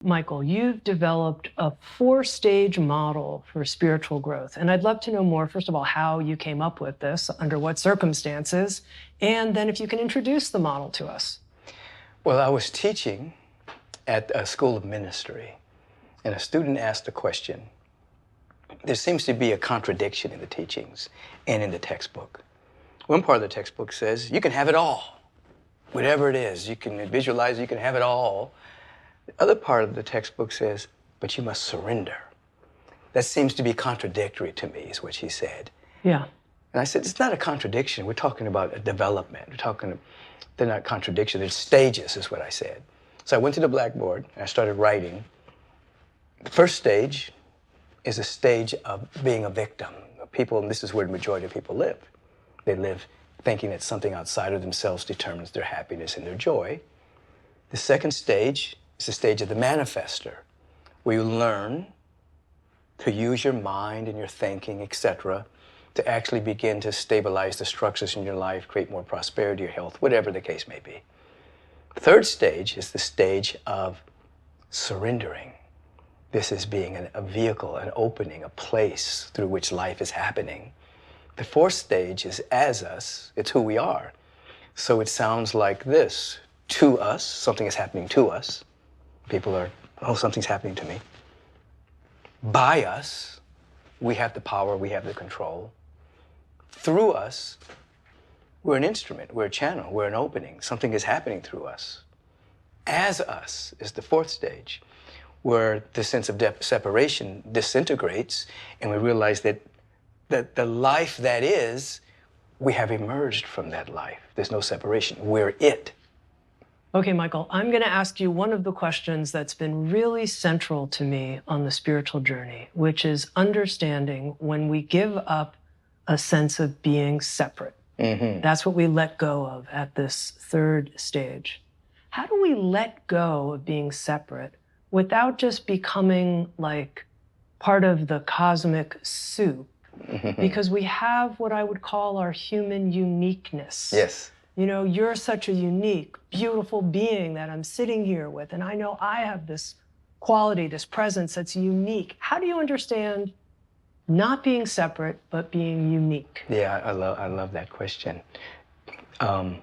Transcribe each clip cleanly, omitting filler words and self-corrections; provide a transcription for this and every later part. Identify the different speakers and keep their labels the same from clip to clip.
Speaker 1: Michael, you've developed a 4-stage model for spiritual growth. And I'd love to know more, first of all, how you came up with this, under what circumstances, and then if you can introduce the model to us.
Speaker 2: Well, I was teaching at a school of ministry, and a student asked a question. There seems to be a contradiction in the teachings and in the textbook. One part of the textbook says, you can have it all. Whatever it is, you can visualize, you can have it all. The other part of the textbook says, but you must surrender. That seems to be contradictory to me, is what she said.
Speaker 1: Yeah.
Speaker 2: And I said, it's not a contradiction. We're talking about a development. They're not contradictions, they're stages, is what I said. So I went to the blackboard and I started writing. The first stage is a stage of being a victim. People, and this is where the majority of people live. They live thinking that something outside of themselves determines their happiness and their joy. The second stage is the stage of the manifester, where you learn to use your mind and your thinking, etc., to actually begin to stabilize the structures in your life, create more prosperity or health, whatever the case may be. The third stage is the stage of surrendering. This is being a vehicle, an opening, a place through which life is happening. The fourth stage is as us, it's who we are. So it sounds like this: to us, something is happening to us. People are, oh, something's happening to me. By us, we have the power, we have the control. Through us, we're an instrument, we're a channel, we're an opening. Something is happening through us. As us is the fourth stage, where the sense of separation disintegrates, and we realize that the life that is, we have emerged from that life. There's no separation. We're it.
Speaker 1: Okay, Michael, I'm going to ask you one of the questions that's been really central to me on the spiritual journey, which is understanding when we give up a sense of being separate.
Speaker 2: Mm-hmm.
Speaker 1: That's what we let go of at this third stage. How do we let go of being separate without just becoming like part of the cosmic soup?
Speaker 2: Mm-hmm.
Speaker 1: Because we have what I would call our human uniqueness.
Speaker 2: Yes.
Speaker 1: You know, you're such a unique, beautiful being that I'm sitting here with, and I know I have this quality, this presence that's unique. How do you understand not being separate, but being unique?
Speaker 2: Yeah, I love that question. The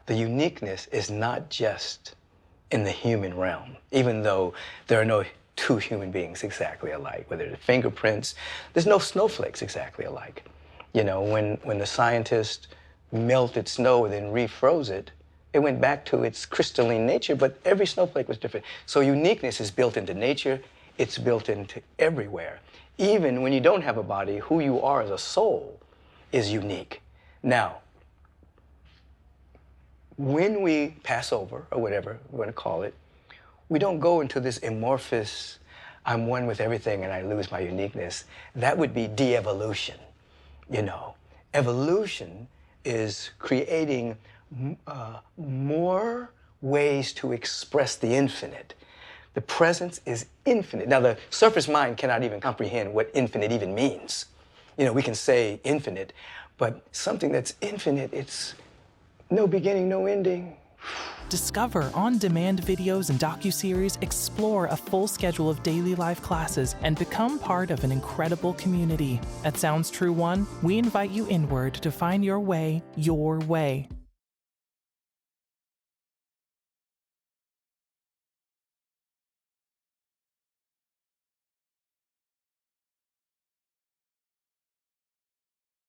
Speaker 2: uniqueness is not just in the human realm, even though there are no two human beings exactly alike. Whether the fingerprints, there's no snowflakes exactly alike. You know, when the scientists melted snow and then refroze it, it went back to its crystalline nature, but every snowflake was different. So uniqueness is built into nature, it's built into everywhere. Even when you don't have a body, who you are as a soul is unique. Now, when we pass over, or whatever we're going to call it, we don't go into this amorphous, I'm one with everything and I lose my uniqueness. That would be de-evolution, you know. Evolution is creating more ways to express the infinite. The presence is infinite. Now, the surface mind cannot even comprehend what infinite even means. You know, we can say infinite, but something that's infinite, it's no beginning, no ending.
Speaker 3: Discover on-demand videos and docuseries, explore a full schedule of daily life classes, and become part of an incredible community. At Sounds True One, we invite you inward to find your way, your way.